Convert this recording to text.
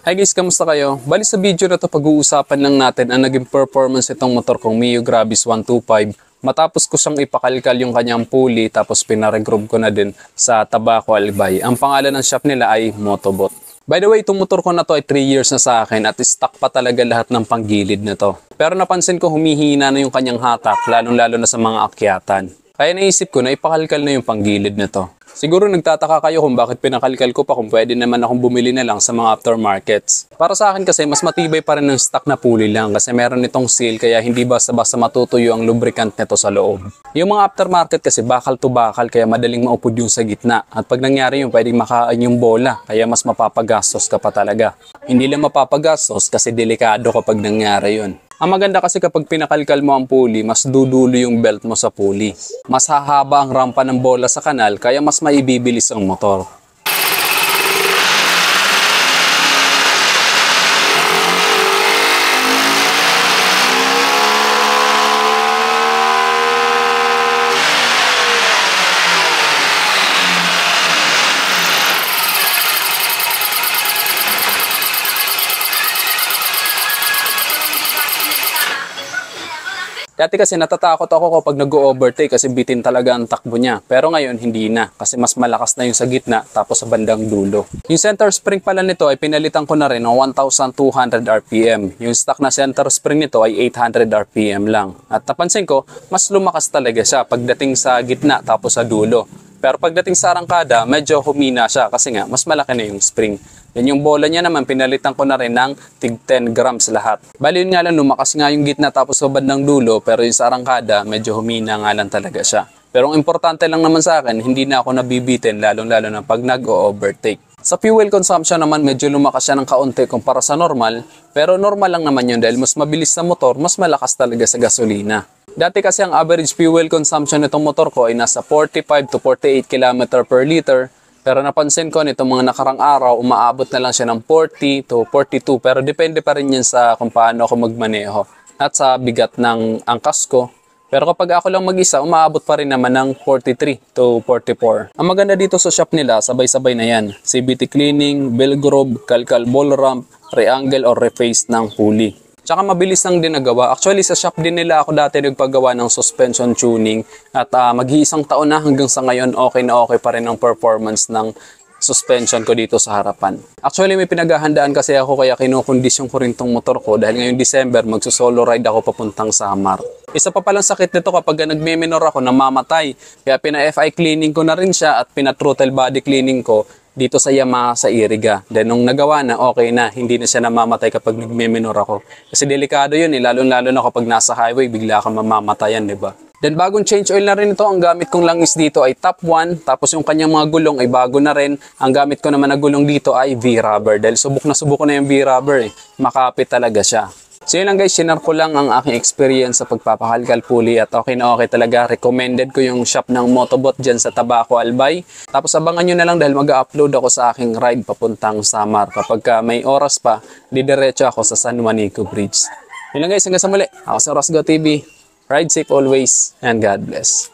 Hi guys, kamusta kayo? Bali sa video na to pag-uusapan lang natin ang naging performance itong motor kong Mio Gravis 125. Matapos ko siyang ipakalkal yung kanyang pulley tapos pinaregroove ko na din sa Tabaco Albay. Ang pangalan ng shop nila ay Motobot. By the way, itong motor ko na to ay 3 years na sa akin at stock pa talaga lahat ng panggilid na to. Pero napansin ko humihina na yung kanyang hatak, lalong-lalo na sa mga akyatan. Kaya naisip ko na ipakalkal na yung panggilid na to. Siguro nagtataka kayo kung bakit pinakalkal ko pa kung pwede naman akong bumili na lang sa mga aftermarkets. Para sa akin kasi mas matibay pa rin ng stock na pulley lang kasi meron nitong seal kaya hindi basta-basta matutuyo ang lubricant nito sa loob. Yung mga aftermarket kasi bakal to bakal kaya madaling maupod yung sa gitna at pag nangyari yung pwedeng makain yung bola kaya mas mapapagastos ka pa talaga. Hindi lang mapapagastos kasi delikado kapag nangyari yun. Ang maganda kasi kapag pinakalkal mo ang pulley, mas dudulo yung belt mo sa pulley. Mas hahaba ang rampa ng bola sa kanal, kaya mas maibibilis ang motor. Dati kasi natatakot ako kapag nag-overtake kasi bitin talaga ang takbo niya. Pero ngayon hindi na kasi mas malakas na yung sa gitna tapos sa bandang dulo. Yung center spring pala nito ay pinalitan ko na rin ng 1,200 RPM. Yung stock na center spring nito ay 800 RPM lang. At napansin ko, mas lumakas talaga siya pagdating sa gitna tapos sa dulo. Pero pagdating sa arangkada, medyo humina siya kasi nga mas malaki na yung spring. Yan yung bola niya naman, pinalitan ko na rin ng tig 10 grams lahat. Bali yun nga lang, lumakas nga yung gitna tapos sa bandang dulo, pero yung sa arangkada, medyo humina nga lang talaga siya. Pero ang importante lang naman sa akin, hindi na ako nabibitin, lalong-lalo na pag nag-overtake. Sa fuel consumption naman, medyo lumakas siya ng kaunti kumpara sa normal, pero normal lang naman yun dahil mas mabilis na motor, mas malakas talaga sa gasolina. Dati kasi ang average fuel consumption nitong motor ko ay nasa 45 to 48 km per liter. Pero napansin ko nitong mga nakarang araw, umaabot na lang siya ng 40 to 42. Pero depende pa rin yan sa kung paano ako magmaneho at sa bigat ng angkas ko. Pero kapag ako lang mag-isa, umaabot pa rin naman ng 43 to 44. Ang maganda dito sa shop nila, sabay-sabay na yan. CVT cleaning, bell groove, kalkal ball ramp, re-angle or reface ng pulley. Tsaka mabilis lang din nagawa. Actually, sa shop din nila ako dati nagpagawa ng suspension tuning at mag-iisang taon na hanggang sa ngayon okay na okay pa rin ang performance ng suspension ko dito sa harapan. Actually, may pinaghahandaan kasi ako kaya kinukondisyon ko rin tong motor ko dahil ngayong December magsusolo ride ako papuntang Samar. Isa pa palang sakit nito kapag nagme-minor ako namamatay. Kaya pina-FI cleaning ko na rin siya at pina-throttle body cleaning ko dito sa Yamaha sa Iriga. Then nung nagawa na, okay na. Hindi na siya namamatay kapag nagme-minor ako. Kasi delikado yun lalo-lalo na kapag nasa highway, bigla kang mamamatayan, diba? Then bagong change oil na rin ito. Ang gamit kong langis dito ay top 1. Tapos yung kanyang mga gulong ay bago na rin. Ang gamit ko naman na gulong dito ay V-rubber. Dahil subok ko na yung V-rubber Makapit talaga siya. So yun lang guys, sinare ko lang ang aking experience sa pagpapakalkal pulley at okay na okay talaga. Recommended ko yung shop ng Motobot dyan sa Tabaco Albay. Tapos abangan nyo na lang dahil mag-upload ako sa aking ride papuntang Samar. Kapag may oras pa, didiretso ako sa San Juanico Bridge. Yun lang guys, hanggang sa muli. Ako si Rosgo TV. Ride safe always and God bless.